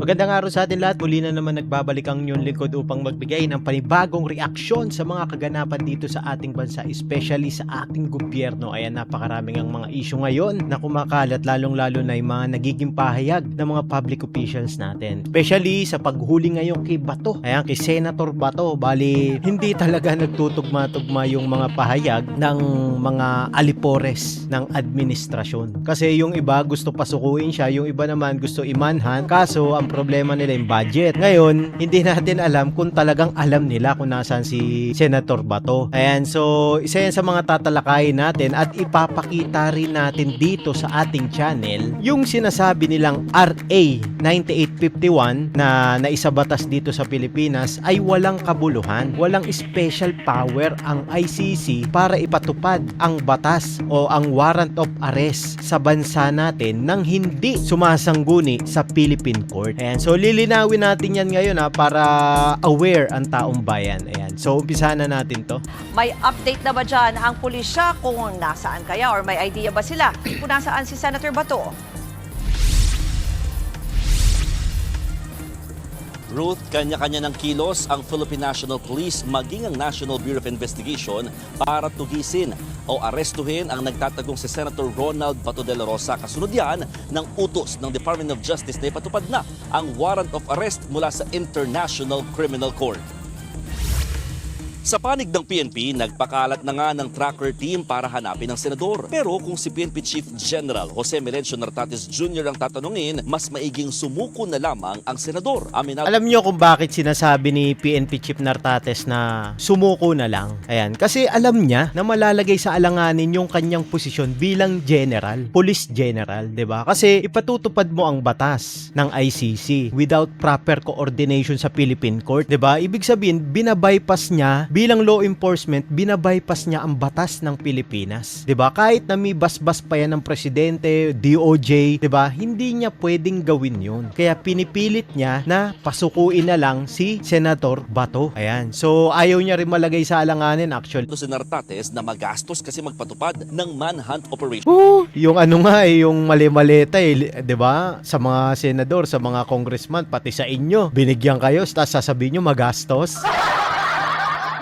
Magandang araw sa atin lahat. Muli na naman nagbabalik ang inyong lingkod upang magbigay ng panibagong reaksyon sa mga kaganapan dito sa ating bansa, especially sa ating gobyerno. Ayan, napakaraming ang mga issue ngayon na kumakalat, lalong-lalo na yung mga nagiging pahayag ng mga public officials natin. Especially sa paghuli ngayon kay Bato. Ayan, kay Senator Bato. Bali, hindi talaga nagtutugma-tugma yung mga pahayag ng mga alipores ng administrasyon. Kasi yung iba gusto pasukuin siya, yung iba naman gusto imanhan. Kaso, ang problema nila yung budget. Ngayon, hindi natin alam kung talagang alam nila kung nasaan si Senator Bato. Ayan, so isa yan sa mga tatalakayin natin at ipapakita rin natin dito sa ating channel yung sinasabi nilang RA 9851 na naisabatas dito sa Pilipinas ay walang kabuluhan, walang special power ang ICC para ipatupad ang batas o ang warrant of arrest sa bansa natin nang hindi sumasangguni sa Philippine Court. Ayan, so lilinawin natin yan ngayon para aware ang taong bayan. Ayan, so umpisa na natin to. May update na ba dyan ang pulisya kung nasaan kaya or may idea ba sila kung nasaan si Senator Bato? Ruth, kanya-kanya ng kilos ang Philippine National Police maging ang National Bureau of Investigation para tugisin o arestuhin ang nagtatagong si Senator Ronald Bato de la Rosa. Kasunod yan ng utos ng Department of Justice na ipatupad na ang warrant of arrest mula sa International Criminal Court. Sa panig ng PNP, nagpakalat na nga ng tracker team para hanapin ang senador. Pero kung si PNP Chief General Jose Melencio Nartates Jr. ang tatanungin, mas maiging sumuko na lamang ang senador. Alam nyo kung bakit sinasabi ni PNP Chief Nartates na sumuko na lang? Ayan, kasi alam niya na malalagay sa alanganin yung kanyang posisyon bilang general, police general, 'di ba? Kasi ipatutupad mo ang batas ng ICC without proper coordination sa Philippine Court, 'di ba? Ibig sabihin, binabypass niya bilang law enforcement, binabypass niya ang batas ng Pilipinas. 'Di ba? Kahit na may basbas pa yan ng presidente, DOJ, 'di ba? Hindi niya pwedeng gawin 'yun. Kaya pinipilit niya na pasukuin na lang si Senator Bato. Ayan. So ayaw niya rin malagay sa alanganin actually. Si Nartates na magastos kasi magpatupad ng manhunt operation. Yung ano nga yung mali-maleta 'di ba? Sa mga senador, sa mga congressman, pati sa inyo, binigyan kayo, tapos sasabihin niyo magastos.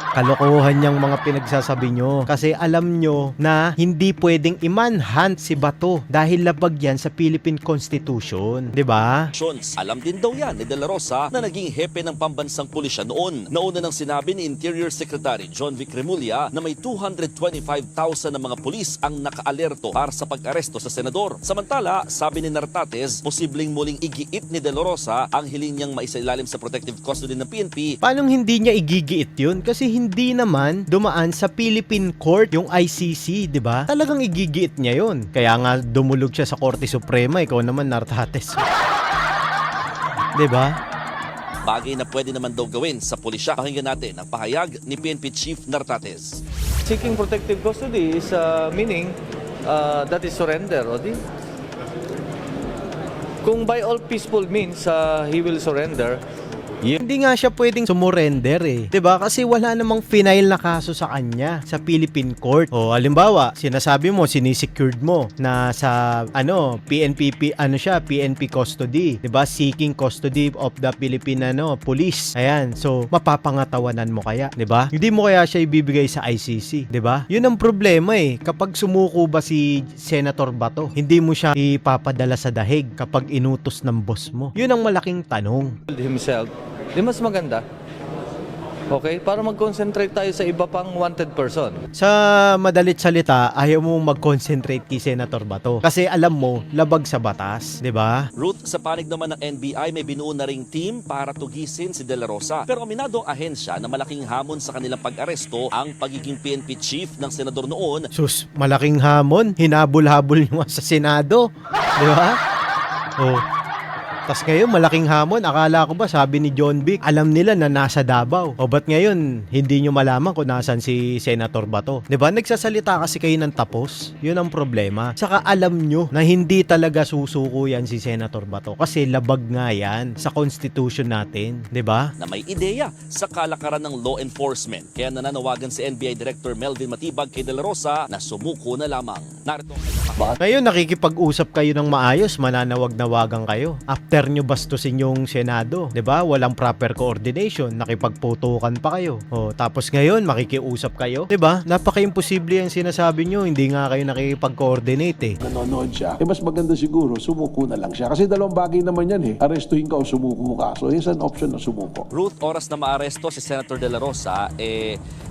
Kalokohan niyang mga pinagsasabi nyo. Kasi alam nyo na hindi pwedeng i-manhunt si Bato dahil labag yan sa Philippine Constitution. 'Di ba? Alam din daw yan ni De La Rosa na naging hepe ng pambansang pulisya noon. Nauna nang sinabi ni Interior Secretary John Vic Remulla na may 225,000 na mga pulis ang nakaalerto para sa pag-aresto sa senador. Samantala, sabi ni Nartates, posibleng muling igiit ni De La Rosa ang hiling niyang maisailalim sa protective custody ng PNP. Paano hindi niya igigiit yun? Kasi hindi naman dumaan sa Philippine Court yung ICC, 'di ba? Talagang igigiit niya yun. Kaya nga dumulog siya sa Korte Suprema, ikaw naman Nartates. 'Di ba? Bagay na pwede naman daw gawin sa pulisya. Pakinggan natin ang pahayag ni PNP Chief Nartates. Seeking protective custody is meaning that is surrender, Odi. Kung by all peaceful means he will surrender, Hindi nga siya pwedeng sumurrender 'di ba? Kasi wala namang final na kaso sa kanya sa Philippine Court. O halimbawa, sinasabi mo sinisecured mo na sa PNP custody, 'di ba? Seeking custody of the Philippine police. Ayan. So mapapangatawanan mo kaya, 'di ba? Hindi mo kaya siya ibibigay sa ICC, 'di ba? 'Yun ang problema kapag sumuko ba si Senator Bato, hindi mo siya ipapadala sa dahig kapag inutos ng boss mo. 'Yun ang malaking tanong. himself, di mas maganda. Okay? Para mag-concentrate tayo sa iba pang wanted person. Sa madalit salita, ayaw mong mag-concentrate kay Senator Bato. Kasi alam mo, labag sa batas, 'di ba? Ruth, sa panig naman ng NBI, may binuo na ring team para tugisin si De La Rosa. Pero aminado ang ahensya na malaking hamon sa kanilang pag-aresto ang pagiging PNP chief ng senador noon. Sus, malaking hamon. Hinabol-habol nyo sa Senado. 'Di ba? Oh. Tas ngayon, malaking hamon. Akala ko ba, sabi ni John Vic, alam nila na nasa Davao. O ba't ngayon, hindi nyo malaman kung nasan si Senator Bato? Diba? Nagsasalita kasi kayo ng tapos. Yun ang problema. Saka alam nyo na hindi talaga susuko yan si Senator Bato. Kasi labag nga yan sa Constitution natin. Diba? Na may ideya sa kalakaran ng law enforcement. Kaya nananawagan si NBI Director Melvin Matibag kay De La Rosa na sumuko na lamang. Narito ang Ngayon, nakikipag-usap kayo ng maayos, mananawag-nawagan kayo. After after nyo bastusin yung Senado, 'di ba? Walang proper coordination, nakipagputukan pa kayo. Tapos ngayon makikiusap kayo, 'di ba? Napaka-imposible yung sinasabi nyo, hindi nga kayo nakikipag-coordinate Nanonood siya, mas maganda siguro sumuko na lang siya. Kasi dalawang bagay naman yan arestuhin ka o sumuko ka. So here's an option na sumuko. Ruth, oras na maaresto si Senator De La Rosa,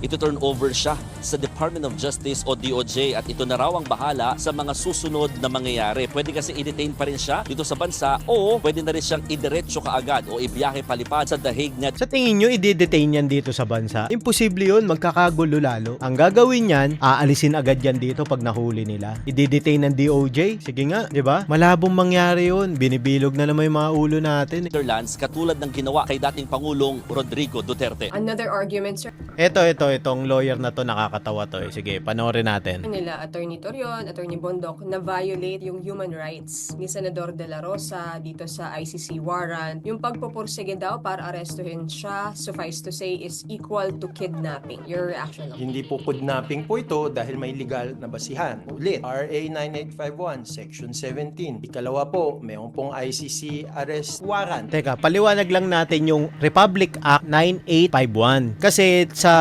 ito turn over siya sa Department of Justice o DOJ at ito na raw ang bahala sa mga susunod na mangyayari. Pwede kasi i-detain pa rin siya dito sa bansa o pwede na rin siyang idiretso kaagad o ibiyahe palipad sa The Hague na. Sa tingin nyo, i-detain yan dito sa bansa? Imposible yun, magkakagulo lalo. Ang gagawin yan, aalisin agad yan dito pag nahuli nila. I-detain ng DOJ? Sige nga, di ba? Malabong mangyari yun. Binibilog na naman yung mga ulo natin. Netherlands katulad ng ginawa kay dating Pangulong Rodrigo Duterte. Another argument, sir, Itong lawyer na to, nakakatawa to. Sige, panoorin natin. nila Attorney Torion, Attorney Bondok, na violate yung human rights ni Senador De La Rosa dito sa ICC warrant. Yung pagpupursige daw para arestuhin siya, suffice to say, is equal to kidnapping. Your reaction lang. Hindi po kidnapping po ito dahil may legal na basihan. Ulit, RA 9851, Section 17. Ikalawa po, mayroon pong ICC arrest warrant. Teka, paliwanag lang natin yung Republic Act 9851. Kasi sa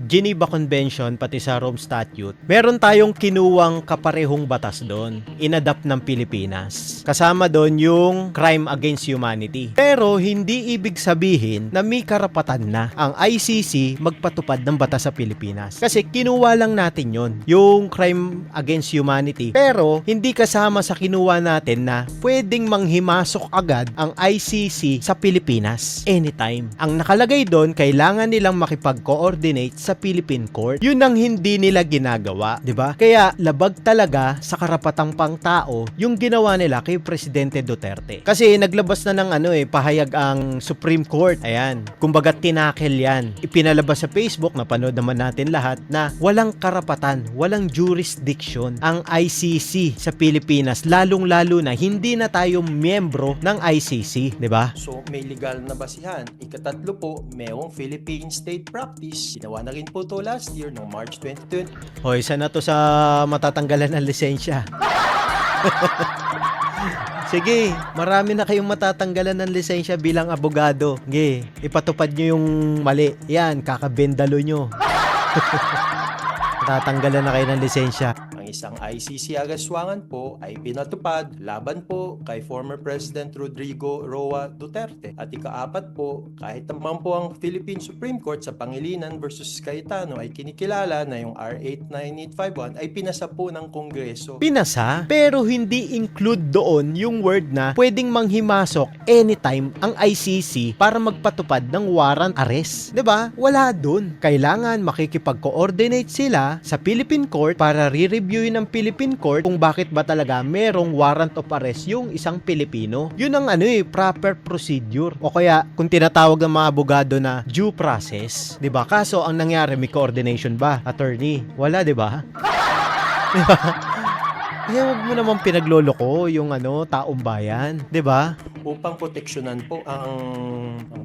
Geneva Convention, pati sa Rome Statute, meron tayong kinuwang kaparehong batas doon. Inadapt ng Pilipinas. Kasama doon yung crime against humanity. Pero hindi ibig sabihin na may karapatan na ang ICC magpatupad ng batas sa Pilipinas. Kasi kinuha lang natin yon, yung crime against humanity. Pero hindi kasama sa kinuha natin na pwedeng manghimasok agad ang ICC sa Pilipinas anytime. Ang nakalagay doon, kailangan nilang makipag-coordinate sa Philippine Court. Yun ang hindi nila ginagawa, 'di ba? Kaya labag talaga sa karapatang pangtao yung ginawa nila kay Presidente Duterte. Kasi naglabas na ng pahayag ang Supreme Court. Ayan, kumbaga tinakel yan. Ipinalabas sa Facebook, napanood naman natin lahat, na walang karapatan, walang jurisdiction ang ICC sa Pilipinas, lalong-lalo na hindi na tayo miyembro ng ICC, 'di ba? So, may legal na basihan. Ikatatlo po, mayroong Philippine State Practice. Ginawa na rin po ito last year, noong March 2020. Hoy, isa na to sa matatanggalan ng lisensya. Sige, marami na kayong matatanggalan ng lisensya bilang abogado. Sige, ipatupad nyo yung mali. Yan, kakabendalo nyo. Matatanggalan na kayo ng lisensya. Ang isang ICC agaswangan po ay pinatupad laban po kay former President Rodrigo Roa Duterte. At ikaapat po, kahit naman po ang Philippine Supreme Court sa Pangilinan versus Cayetano ay kinikilala na yung R8 9851 ay pinasa po ng Kongreso. Pinasa, pero hindi include doon yung word na pwedeng manghimasok anytime ang ICC para magpatupad ng warrant arrest. 'Di ba? Wala doon. Kailangan makikipag-coordinate sila sa Philippine Court para re-reviewin ng Philippine Court kung bakit ba talaga merong warrant of arrest yung isang Pilipino. Yun ang proper procedure. O kaya kung tinatawag ng mga abogado na due process, 'di ba? Kaso ang nangyari, may coordination ba, attorney? Wala, 'di ba? 'Di ba? Kaya huwag mo naman pinagloloko yung taong bayan, 'di ba? Upang proteksyonan po ang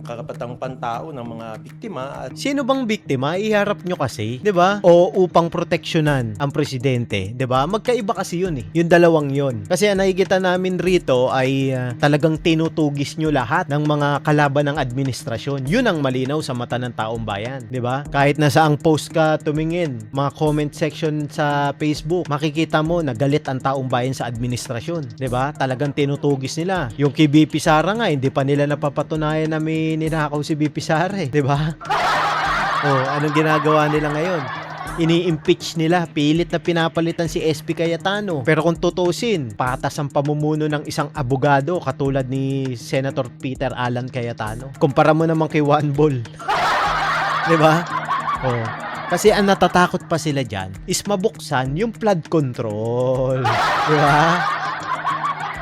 karapatang pantao ng mga biktima at Sino bang biktima? Iharap nyo kasi, 'di ba? O upang proteksyonan ang presidente, 'di ba? Magkaiba kasi 'yun Yung dalawang 'yon. Kasi ang nakikita namin rito ay talagang tinutugis nyo lahat ng mga kalaban ng administrasyon. 'Yun ang malinaw sa mata ng taong bayan, 'di ba? Kahit nasa ang post ka tumingin, mga comment section sa Facebook, makikita mo na galit ang taong bayan sa administrasyon, 'di ba? Talagang tinutugis nila. Yung kay BP Sara nga, hindi pa nila napapatunayan na may ninakaw si BP Sara, 'di ba? Anong ginagawa nila ngayon? Ini-impeach nila, pilit na pinapalitan si SP Cayetano. Pero kung tutusin, patas ang pamumuno ng isang abogado katulad ni Senator Peter Alan Cayetano. Kumpara mo naman kay Juan Bol. 'Di ba? Kasi ang natatakot pa sila dyan is mabuksan yung flood control. Di ba?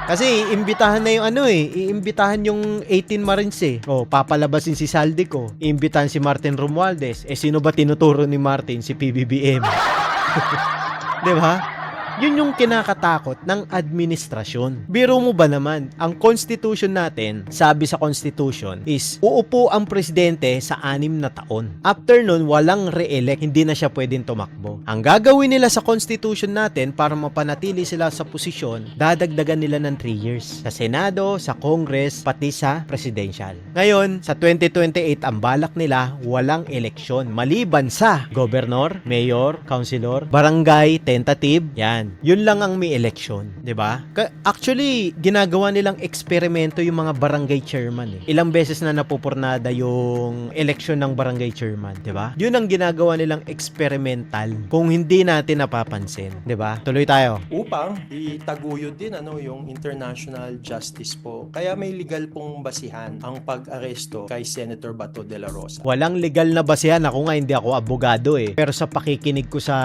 Kasi iimbitahan na yung iimbitahan yung 18 Marines papalabasin si Saldico. Iimbitahan si Martin Romualdez. Sino ba tinuturo ni Martin? Si PBBM. Di ba? Yun yung kinakatakot ng administrasyon. Biro mo ba naman, ang constitution natin, sabi sa constitution is uupo ang presidente sa 6 na taon. After nun, walang re-elect, hindi na siya pwedeng tumakbo. Ang gagawin nila sa constitution natin para mapanatili sila sa posisyon, dadagdagan nila ng 3 years. Sa Senado, sa Congress, pati sa presidential. Ngayon, sa 2028, ang balak nila, walang eleksyon. Maliban sa gobernador, mayor, councilor, barangay, tentative, yan. Yun lang ang may eleksyon. 'Di ba? Actually, ginagawa nilang eksperimento yung mga barangay chairman. Ilang beses na napupurnada yung eleksyon ng barangay chairman. 'Di ba? Yun ang ginagawa nilang experimental kung hindi natin napapansin. 'Di ba? Tuloy tayo. Upang itaguyod din yung international justice po. Kaya may legal pong basihan ang pag-aresto kay Senator Bato de la Rosa. Walang legal na basihan. Ako nga, hindi ako abogado Pero sa pakikinig ko sa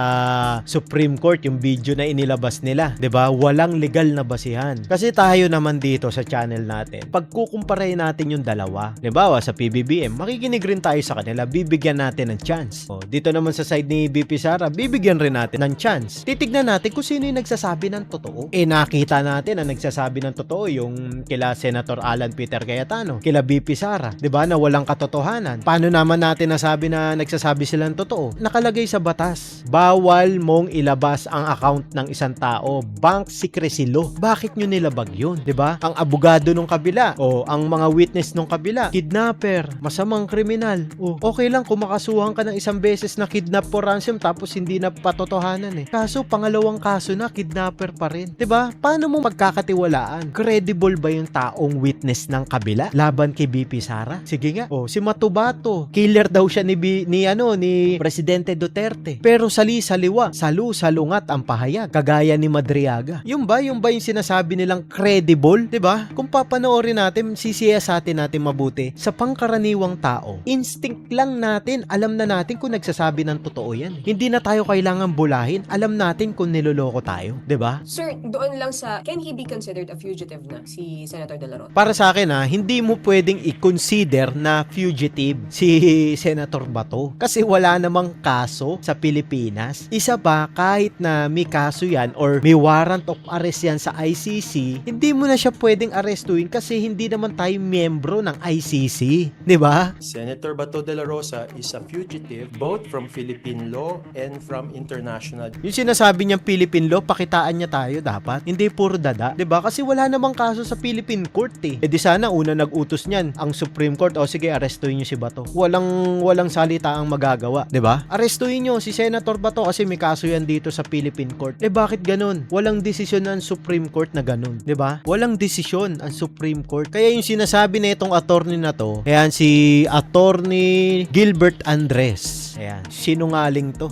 Supreme Court, yung video na inilabas nila, 'di ba? Walang legal na basihan. Kasi tayo naman dito sa channel natin, pagkukumparahin natin yung dalawa, 'di ba? Sa PBBM, makikinig rin tayo sa kanila, bibigyan natin ng chance. Dito naman sa side ni BP Sara, bibigyan rin natin ng chance. Titignan natin kung sino yung nagsasabi ng totoo. Nakita natin na nagsasabi ng totoo yung kila Senator Alan Peter Cayetano, kila BP Sara, 'di ba? Na walang katotohanan. Paano naman natin nasabi na nagsasabi sila ng totoo? Nakalagay sa batas. Bawal mong ilabas ang account ng isang tao. Bank secrecy law. Bakit nyo nilabag yun? 'Di ba? Ang abogado nung kabila o ang mga witness nung kabila, kidnapper, masamang kriminal. Okay lang kung makasuhan ka ng isang beses na kidnap for ransom tapos hindi na patotohanan Kaso pangalawang kaso na kidnapper pa rin. 'Di ba? Paano mo magkakatiwalaan? Credible ba yung taong witness ng kabila laban kay BP Sara? Sige nga. Si Matubato, killer daw siya ni Presidente Duterte. Pero sali-saliwa, salu-salungat ang pahayag, kagaya ni Madriaga. Yung ba yung sinasabi nilang credible, 'di ba? Kung papanoorin natin, sisiyasatin natin mabuti. Sa pangkaraniwang tao, instinct lang natin, alam na natin kung nagsasabi ng totoo 'yan. Hindi na tayo kailangan bulahin, alam natin kung niloloko tayo, 'di ba? Sir, doon lang sa, can he be considered a fugitive na si Senator De La Rosa? Para sa akin hindi mo pwedeng i-consider na fugitive si Senator Bato kasi wala namang kaso sa Pilipinas. Isa pa, kahit na may kaso yan or may warrant of arrest yan sa ICC, hindi mo na siya pwedeng arestuin kasi hindi naman tayo miyembro ng ICC. 'Di ba? Senator Bato de la Rosa is a fugitive both from Philippine law and from international. Yung sinasabi niyang Philippine law, pakitaan niya tayo dapat. Hindi puro dada. 'Di ba? Kasi wala namang kaso sa Philippine court di sana una nag-utos niyan ang Supreme Court, sige, arestuin niyo si Bato. Walang salita ang magagawa, 'di ba? Arestuin niyo si Senator Bato kasi may kaso yan dito sa Philippine court. Bakit ganun? Walang desisyon ng Supreme Court na ganun, 'di ba? Walang desisyon ang Supreme Court. Kaya yung sinasabi na itong attorney na to, ayan, si Attorney Gilbert Andres. Ayan, sinungaling to.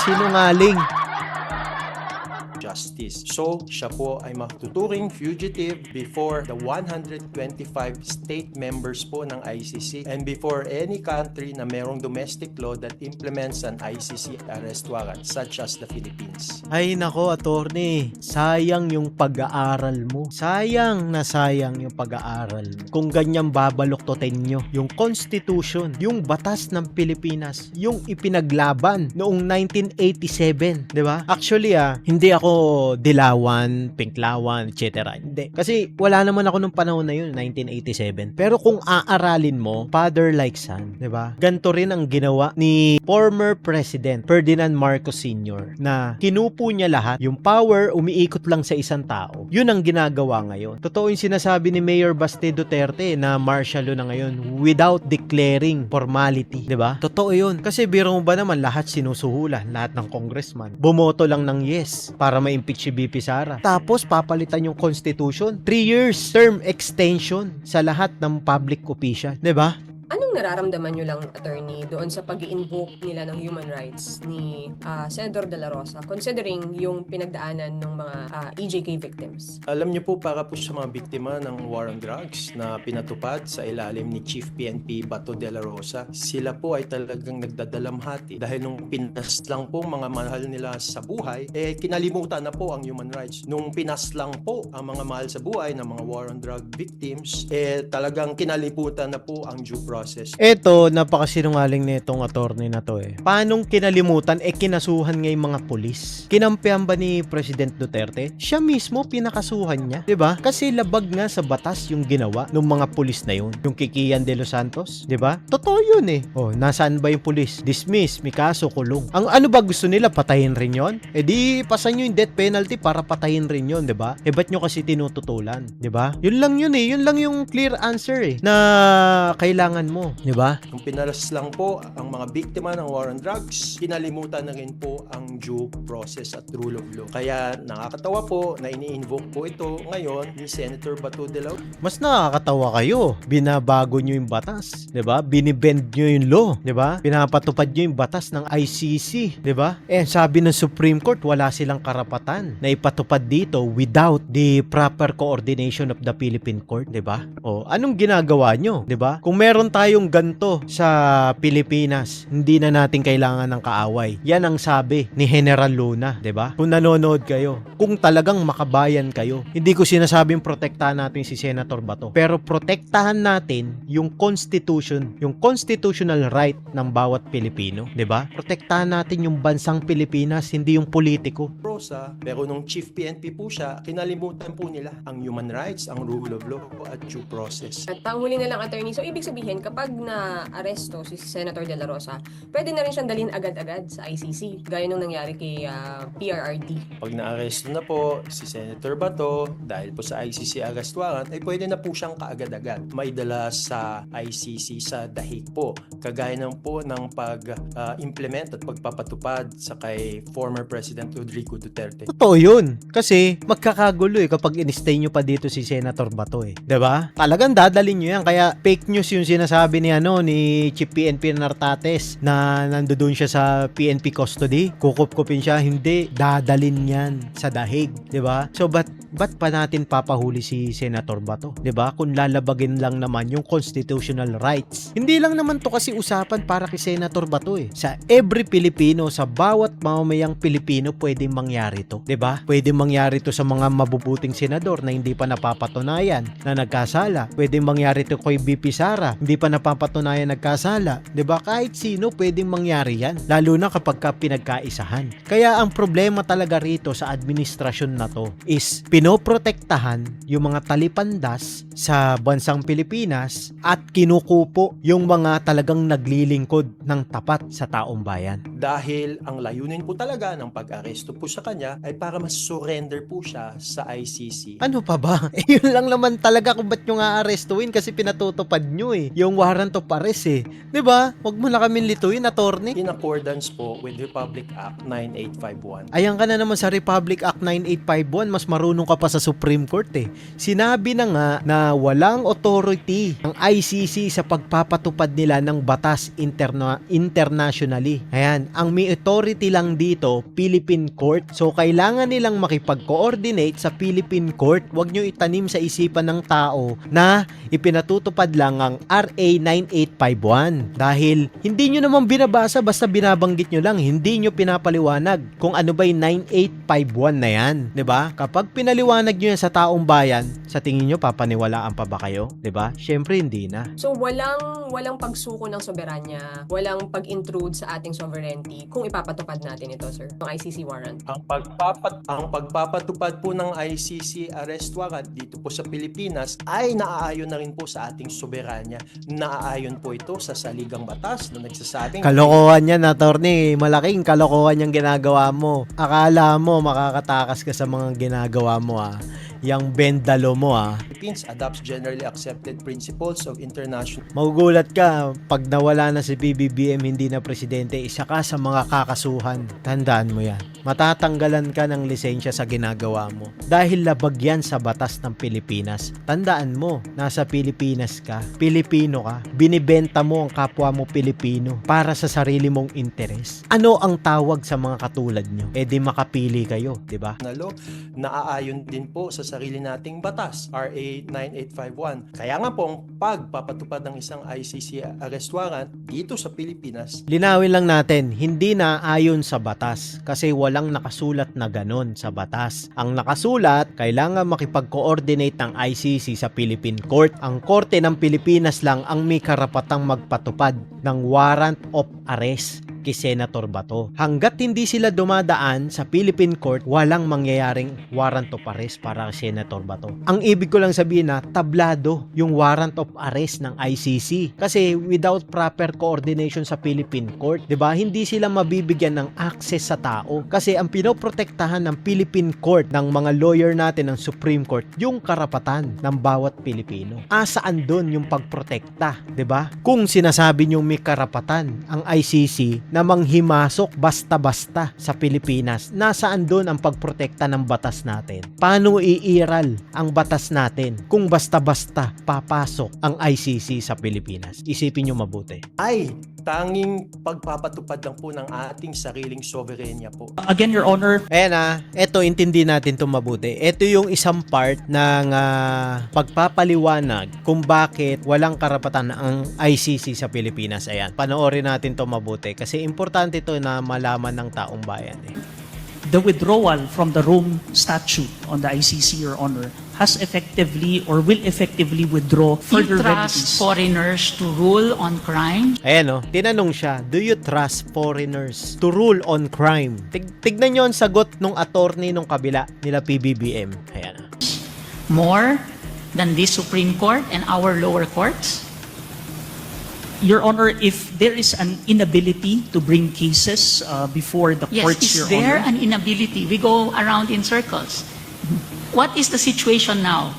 Sinungaling. Justice. So, siya po ay matuturing fugitive before the 125 state members po ng ICC and before any country na merong domestic law that implements an ICC arrest warrant such as the Philippines. Ay nako, attorney, sayang yung pag-aaral mo. Sayang yung pag-aaral mo. Kung ganyan babaluktutin nyo yung Constitution, yung batas ng Pilipinas, yung ipinaglaban noong 1987, di ba? Actually, hindi ako dilawan, pinklawan, etc. Hindi. Kasi wala naman ako nung panahon na yun, 1987. Pero kung aaralin mo, father like son, di ba? Ganto rin ang ginawa ni former President Ferdinand Marcos Sr. na kinupo niya lahat. Yung power, umiikot lang sa isang tao. Yun ang ginagawa ngayon. Totoo yung sinasabi ni Mayor Baste Duterte na martial law na ngayon without declaring formality. Di ba? Totoo yun. Kasi biro mo ba naman lahat sinusuhulan, lahat ng congressman. Bumoto lang ng yes para ma-impeach si BP Sara. Tapos papalitan yung constitution. 3 years term extension sa lahat ng public official. 'Di ba? Anong nararamdaman nyo lang, attorney, doon sa pag-i-invoke nila ng human rights ni Senator De La Rosa, considering yung pinagdaanan ng mga EJK victims? Alam niyo po, para po sa mga biktima ng war on drugs na pinatupad sa ilalim ni Chief PNP Bato de la Rosa, sila po ay talagang nagdadalamhati dahil nung pinas lang po mga mahal nila sa buhay, kinalimutan na po ang human rights. Nung pinas lang po ang mga mahal sa buhay ng mga war on drug victims, talagang kinalimutan na po ang due process process. Eto, napakasinungaling nitong attorney na to eh. Paanong kinalimutan, kinasuhan nga yung mga pulis? Kinampihan ba ni President Duterte? Siya mismo pinakasuhan niya, 'di ba? Kasi labag nga sa batas yung ginawa ng mga pulis na yun. Yung Kikian de los Santos, 'di ba? Totoo yun eh. Oh, nasaan ba yung pulis? Dismiss, may kaso, kulong. Ang ano ba gusto nila, patayin rin yon? Eh di pasan nyo yung death penalty para patayin rin yon, 'di ba? Eh ba't nyo kasi tinututulan, 'di ba? Yun lang yun eh. Yun lang yung clear answer eh na kailangan mo, 'di ba? Nung pinalas lang po ang mga biktima ng war on drugs, kinalimutan na rin po ang due process at rule of law. Kaya nakakatawa po na ini-invoke po ito ngayon ni Senator Bato de la Rosa. Mas nakakatawa kayo. Binabago nyo yung batas, 'di ba? Binibend nyo yung law, 'di ba? Pinapatupad nyo yung batas ng ICC, 'di ba? Eh sabi ng Supreme Court, wala silang karapatan na ipatupad dito without the proper coordination of the Philippine Court, 'di ba? O anong ginagawa nyo, 'di ba? Kung meron tayong ganto sa Pilipinas, hindi na natin kailangan ng kaaway. Yan ang sabi ni General Luna, 'di ba? Kung nanonood kayo, kung talagang makabayan kayo, hindi ko sinasabing protektahan natin si Senator Bato, pero protektahan natin yung constitution, yung constitutional right ng bawat Pilipino, 'di ba? Protektahan natin yung bansang Pilipinas, hindi yung politiko. Pero nung chief PNP po siya, kinalimutan po nila ang human rights, ang rule of law at due process. At panghuli na lang, attorney, so ibig sabihin, kapag na-aresto si Senator De La Rosa, pwede na rin siyang dalhin agad-agad sa ICC, gaya nung nangyari kay PRRD. Pag na-arresto na po si Senator Bato dahil po sa ICC arrest warrant, ay pwede na po siyang kaagad-agad maidala sa ICC sa dahig po. Kagaya ng po ng pag-implement at pagpapatupad sa kay former President Rodrigo Duterte. Totoo yun. Kasi magkakagulo eh kapag in-stay nyo pa dito si Senator Bato eh. 'Di ba? Talagang dadalhin nyo yan. Kaya fake news yung sinasabi ni Chief PNP Nartates na nandoon siya sa PNP custody. Kukup-kupin siya. Hindi. Dadalhin yan sa dahig. 'Di ba? So ba't pa natin papahuli si Senator Bato? 'Di ba? Kung lalabagin lang naman yung constitutional rights. Hindi lang naman to kasi usapan para kay Senator Bato eh. Sa every Pilipino, sa bawat mamamayang Pilipino pwedeng mangyari to. 'Di ba? Pwedeng mangyari to sa mga mabubuting senador na hindi pa napapatunayan na nagkasala. Pwedeng mangyari to kay BP Sara, hindi pa napapatunayan nagkasala. 'Di ba? Kahit sino pwedeng mangyari yan. Lalo na kapag pinagkaisahan. Kaya ang problema talaga rito sa administrasyon na to is pinoprotektahan yung mga talipandas sa bansang Pilipinas at kinukupo yung mga talagang naglilingkod ng tapat sa taong bayan. Dahil ang layunin po talaga ng pag-aresto po sa kanya ay para mas-surrender po siya sa ICC. Ano pa ba? Yun lang naman talaga kung ba't nyo nga arestuin kasi pinatutupad nyo eh. Yung warrant of arrest eh. 'Di ba? Huwag mo na kaming lituin, attorney. In accordance po with Republic Act 9851. Ayan ka na naman sa Republic Act 9851, mas marunong ka pa sa Supreme Court eh. Sinabi na nga na walang authority ang ICC sa pagpapatupad nila ng batas internationally. Ayan, ang may authority lang dito, Philippine Court. So kailangan nilang makipag-coordinate sa Philippine Court. Huwag nyo itanim sa isipan ng tao na ipinatutupad lang ang RA 9851. Dahil hindi nyo naman binabasa, basta binabanggit nyo lang. Hindi nyo pinapaliwanag kung ano ba yung 9851 na yan. 'Di ba? Kapag pinaliwanag nyo yan sa taong bayan, sa tingin nyo papaniwalaan pa ba kayo? 'Di ba? Syempre hindi na. So walang pagsuko ng soberanya, walang pag-intrude sa ating sovereignty kung ipapatupad natin ito, sir, ng ICC warrant. Ang pagpapatupad po ng ICC arrest warrant dito po sa Pilipinas ay naaayon na rin po sa ating soberanya. Naaayon po ito sa saligang batas na nagsasabing Kalokohan yan, attorney. Malaking kalokohan yung ginagawa mo. Akala mo makakatakas ka sa mga ginagawa mo Yang bendalo mo Philippines adopts generally accepted principles of international. Magugulat ka pag nawala na si PBBM, hindi na presidente, isa ka sa mga kakasuhan. Tandaan mo yan. Matatanggalan ka ng lisensya sa ginagawa mo dahil labag yan sa batas ng Pilipinas. Tandaan mo, nasa Pilipinas ka, Pilipino ka, binibenta mo ang kapwa mo Pilipino para sa sarili mong interes. Ano ang tawag sa mga katulad nyo? Eh di makapili kayo, di ba? Naaayon din po sa sarili nating batas, RA 9851. Kaya nga po, ang pagpapatupad ng isang ICC arrest warrant dito sa Pilipinas, Linawin lang natin, hindi na ayon sa batas kasi walang nakasulat na ganon sa batas. Ang nakasulat, kailangan makipag-coordinate ng ICC sa Philippine Court. Ang Korte ng Pilipinas lang ang may karapatang magpatupad ng warrant of arrest kay Senator Bato. Hanggat hindi sila dumadaan sa Philippine Court, walang mangyayaring warrant of arrest para kay Senator Bato. Ang ibig ko lang sabihin na tablado yung warrant of arrest ng ICC. Kasi without proper coordination sa Philippine Court, 'di ba? Hindi sila mabibigyan ng access sa tao. Kasi ang pinoprotektahan ng Philippine Court ng mga lawyer natin ng Supreme Court, yung karapatan ng bawat Pilipino. Saan doon yung pagprotekta, 'di ba? Kung sinasabi niyo may karapatan ang ICC na manghimasok basta-basta sa Pilipinas, nasaan doon ang pagprotekta ng batas natin? Paano iiral ang batas natin kung basta-basta papasok ang ICC sa Pilipinas? Isipin nyo mabuti. ay tanging pagpapatupad lang po ng ating sariling soberenya po. Again, Your Honor, Ayan eto intindi natin ito mabuti. Ito yung isang part ng pagpapaliwanag kung bakit walang karapatan ang ICC sa Pilipinas. Ayan, panoorin natin to mabuti kasi importante ito na malaman ng taong bayan. the withdrawal from the Rome Statute on the ICC, Your Honor, has effectively or will effectively withdraw further You trust remedies. foreigners to rule on crime? Ayan tinanong siya, do you trust foreigners to rule on crime? Tignan nyo ang sagot nung attorney nung kabila nila PBBM. Ayan More than this Supreme Court and our lower courts? Your Honor, if there is an inability to bring cases before the Yes, courts, is Your there Honor, an inability? We go around in circles. What is the situation now?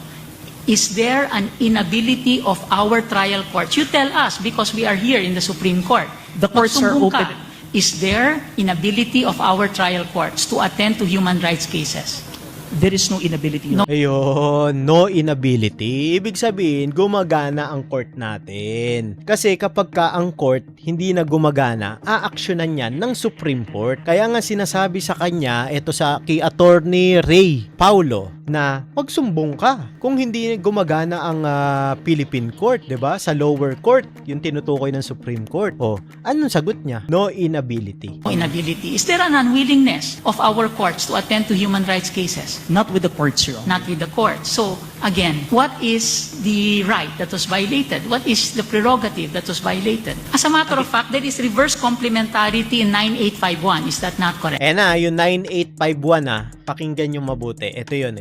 Is there an inability of our trial courts? You tell us because we are here in the Supreme Court. The courts are Magsumbong ka. open. Is there inability of our trial courts to attend to human rights cases? there is no inability. No. Ayun, no inability. Ibig sabihin, gumagana ang court natin. Kasi kapag ka ang court hindi na gumagana, aaksyonan yan ng Supreme Court. Kaya nga sinasabi sa kanya, ito sa kay Attorney Ray Paulo, na magsumbong ka kung hindi gumagana ang Philippine Court, 'di ba? Sa lower court, yung tinutukoy ng Supreme Court. O, anong sagot niya? No inability. Inability. Is there an unwillingness of our courts to attend to human rights cases? Not with the courts, Your Honor. Not with the courts. So, again, what is the right that was violated? What is the prerogative that was violated? As a matter of fact, there is reverse complementarity in 9851. Is that not correct? Yung 9851 pakinggan yung mabuti. Ito yun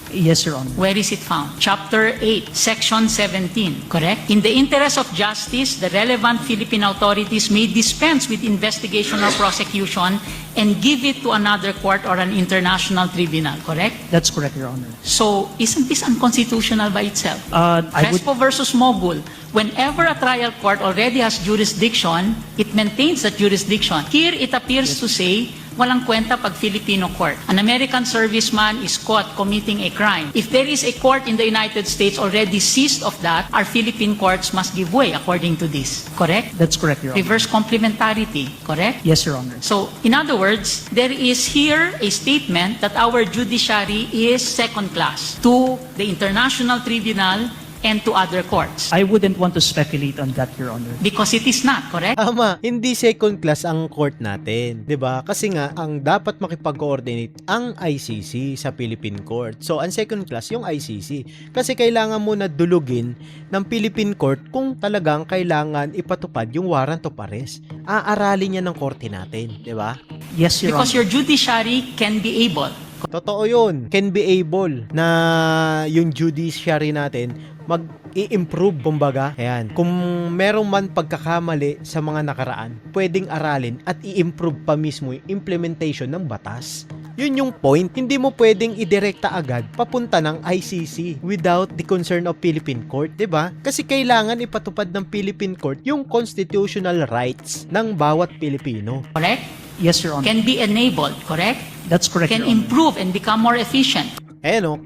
Yes, Your Honor. Where is it found? Chapter 8, Section 17, correct? In the interest of justice, the relevant Philippine authorities may dispense with investigation or prosecution and give it to another court or an international tribunal, correct? That's correct, Your Honor. So, isn't this unconstitutional by itself? I would... Crespo versus Mogul, whenever a trial court already has jurisdiction, it maintains that jurisdiction. Here, it appears to say, walang kwenta pag Filipino court. An American serviceman is caught committing a crime. If there is a court in the United States already seized of that, our Philippine courts must give way according to this. Correct? That's correct, Your Honor. Reverse complementarity. Correct? Yes, Your Honor. So, in other words, there is here a statement that our judiciary is second class to the International Tribunal and to other courts. I wouldn't want to speculate on that, Your Honor. Because it is not, correct? Tama, hindi second class ang court natin, 'di ba? Kasi nga ang dapat makipag-coordinate ang ICC sa Philippine Court. So, ang second class yung ICC. Kasi kailangan mo na dulugin ng Philippine Court kung talagang kailangan ipatupad yung warrant of arrest. Aaralin niya ng korte natin, 'di ba? Yes, Your Because Honor. your judiciary can be able. Totoo yun. Can be able na yung judiciary natin mag-i-improve, kumbaga. Ayan. Kung merong man pagkakamali sa mga nakaraan, pwedeng aralin at i-improve pa mismo yung implementation ng batas. Yun yung point. Hindi mo pwedeng idirekta agad papunta ng ICC without the concern of Philippine Court, 'di ba? Kasi kailangan ipatupad ng Philippine Court yung constitutional rights ng bawat Pilipino. Correct? Yes, Your Honor. Can be enabled, correct? That's correct, Can Your Honor. improve and become more efficient.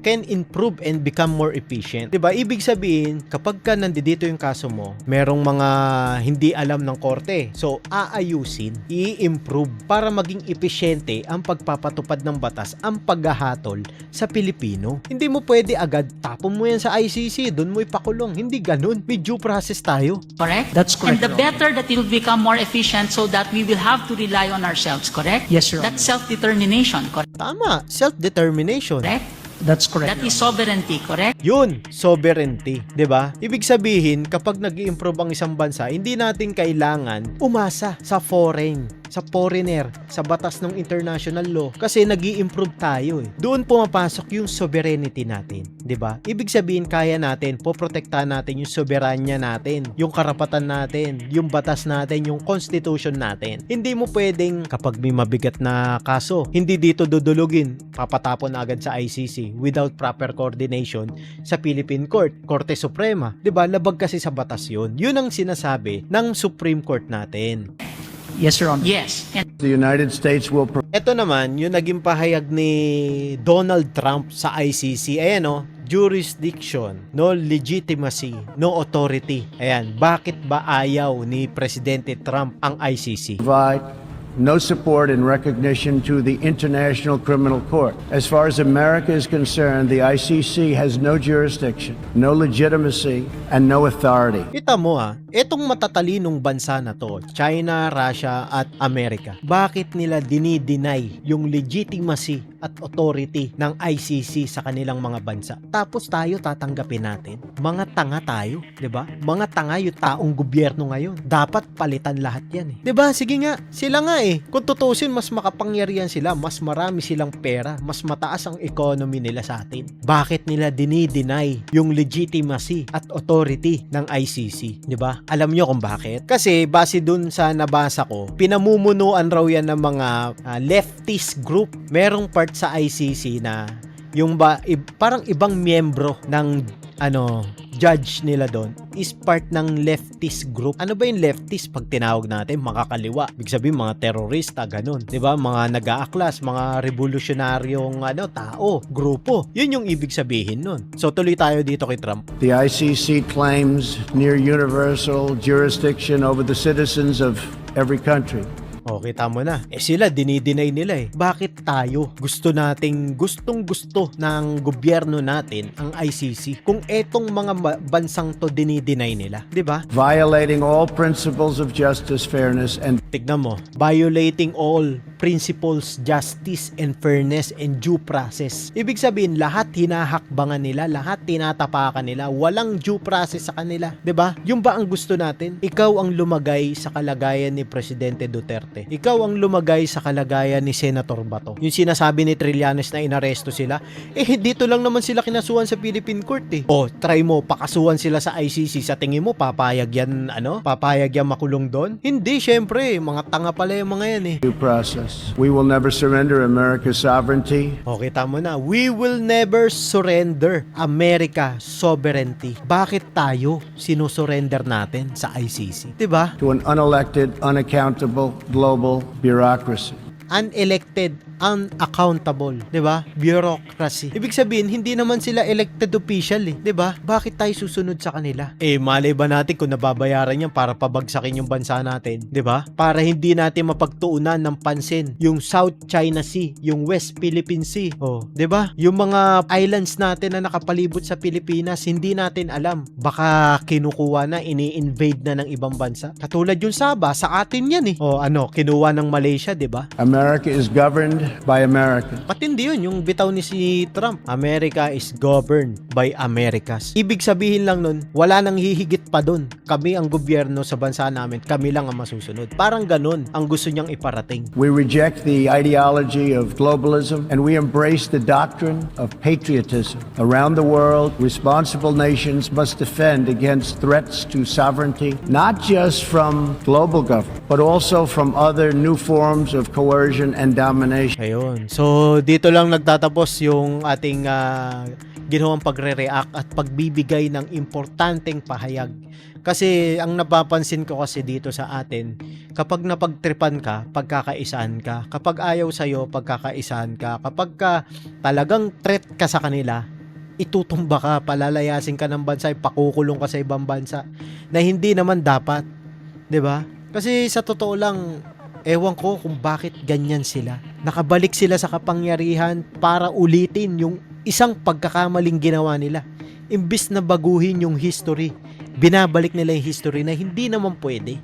can improve and become more efficient. 'Di ba? Ibig sabihin, kapag ka nandito yung kaso mo, merong mga hindi alam ng korte. So, aayusin, i-improve para maging epesyente ang pagpapatupad ng batas, ang paghahatol sa Pilipino. Hindi mo pwede agad tapon mo yan sa ICC, doon mo ipakulong. Hindi ganun. May due process tayo. Correct? That's correct, And the Your Honor. better that it will become more efficient so that we will have to rely on ourselves, correct? Yes, Your That's self-determination, correct? Tama, self-determination. That's correct. That is sovereignty, correct? Yun, sovereignty, 'di ba? Ibig sabihin, kapag nag-i-improve ang isang bansa, hindi natin kailangan umasa sa foreigner, sa batas ng international law kasi nag-i-improve tayo eh. Doon pumapasok yung sovereignty natin, 'di ba? Ibig sabihin, kaya natin poprotektahan natin yung soberanya natin, yung karapatan natin, yung batas natin, yung constitution natin. Hindi mo pwedeng kapag may mabigat na kaso, hindi dito dudulugin, papatapon agad sa ICC without proper coordination sa Philippine Court, Korte Suprema. 'Di ba? Labag kasi sa batas 'yun. 'Yun ang sinasabi ng Supreme Court natin. Yes, Your Honor. Yes. And The United States will Ito naman, yung naging pahayag ni Donald Trump sa ICC. Ayan o, jurisdiction, no legitimacy, no authority. Ayan, bakit ba ayaw ni Presidente Trump ang ICC? provide no support and recognition to the International Criminal Court. As far as America is concerned, the ICC has no jurisdiction, no legitimacy, and no authority. Kita mo etong matatalinong bansa na to, China, Russia, at Amerika, bakit nila dinideny yung legitimacy at authority ng ICC sa kanilang mga bansa? Tapos tayo tatanggapin natin. Mga tanga tayo, 'di ba? Mga tanga yung taong gobyerno ngayon. Dapat palitan lahat 'yan eh. 'Di ba? Sige nga, sila nga eh. Kung tutusin, mas makapangyarihan sila, mas marami silang pera, mas mataas ang economy nila sa atin. Bakit nila dinideny yung legitimacy at authority ng ICC? 'Di ba? Alam nyo kung bakit? Kasi base dun sa nabasa ko, pinamumunuan raw yan ng mga leftist group. Merong part sa ICC na yung parang ibang miyembro ng judge nila doon is part ng leftist group. Ano ba yung leftist pag tinawag natin? Makakaliwa. Ibig sabihin mga terorista, ganun. 'Di ba? Mga nag-aaklas, mga revolusyonaryong tao, grupo. Yun yung ibig sabihin nun. So tuloy tayo dito kay Trump. The ICC claims near universal jurisdiction over the citizens of every country. O, kita mo na. Sila, dinideny nila eh. Bakit tayo? Gustong-gusto ng gobyerno natin ang ICC kung etong mga bansang to dinideny nila. 'Di ba? Violating all principles of justice, fairness, and Tignan mo. Violating all principles, justice, and fairness, and due process. Ibig sabihin, lahat hinahakbangan nila, lahat tinatapakan nila, walang due process sa kanila. 'Di ba? Yung ba ang gusto natin? Ikaw ang lumagay sa kalagayan ni Presidente Duterte. Ikaw ang lumagay sa kalagayan ni Senator Bato. Yung sinasabi ni Trillanes na inaresto sila, dito lang naman sila kinasuhan sa Philippine Court eh. O, try mo, pakasuhan sila sa ICC. Sa tingin mo, papayag yan, papayag yan makulong doon? Hindi, syempre. Mga tanga pala yung mga yan eh. due process. We will never surrender America's sovereignty. O, kita mo na. We will never surrender America sovereignty. Bakit tayo sinusurrender natin sa ICC? Diba? To an unelected, unaccountable global bureaucracy. Unelected, unaccountable, 'di ba? Bureaucracy. Ibig sabihin, hindi naman sila elected official eh, 'di ba? Bakit tayo susunod sa kanila? Malay ba natin kung nababayaran yan para pabagsakin yung bansa natin, 'di ba? Para hindi natin mapagtuunan ng pansin yung South China Sea, yung West Philippine Sea. 'Di ba? Yung mga islands natin na nakapalibot sa Pilipinas, hindi natin alam. Baka kinukuha na, ini-invade na ng ibang bansa. Katulad yung Sabah, sa atin yan eh. Kinuha ng Malaysia, 'di ba? America is governed by Americans. Patindi yun, yung bitaw ni si Trump. America is governed by Americas. Ibig sabihin lang nun, wala nang hihigit pa dun. Kami ang gobyerno sa bansa namin, kami lang ang masusunod. Parang ganun ang gusto niyang iparating. We reject the ideology of globalism and we embrace the doctrine of patriotism. Around the world, responsible nations must defend against threats to sovereignty, not just from global government, but also from other new forms of coercion and domination. Ayun. So, dito lang nagtatapos yung ating ginawang pagre-react at pagbibigay ng importanteng pahayag. Kasi ang napapansin ko kasi dito sa atin, kapag napagtripan ka, pagkakaisahan ka. Kapag ayaw sa'yo, pagkakaisahan ka. Kapag talagang threat ka sa kanila, itutumba ka, palalayasin ka ng bansa, pakukulong ka sa ibang bansa na hindi naman dapat. 'Di ba? Kasi sa totoo lang, ewan ko kung bakit ganyan sila. Nakabalik sila sa kapangyarihan para ulitin yung isang pagkakamaling ginawa nila. Imbis na baguhin yung history, binabalik nila yung history na hindi naman pwede.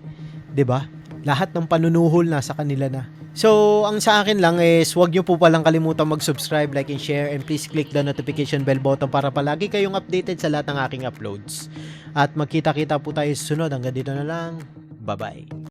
'Di ba? Lahat ng panunuhol nasa kanila na. So, ang sa akin lang is huwag nyo po palang kalimutan mag-subscribe, like, and share, and please click the notification bell button para palagi kayong updated sa lahat ng aking uploads. At magkita-kita po tayo sa sunod. Hanggang dito na lang. Bye-bye.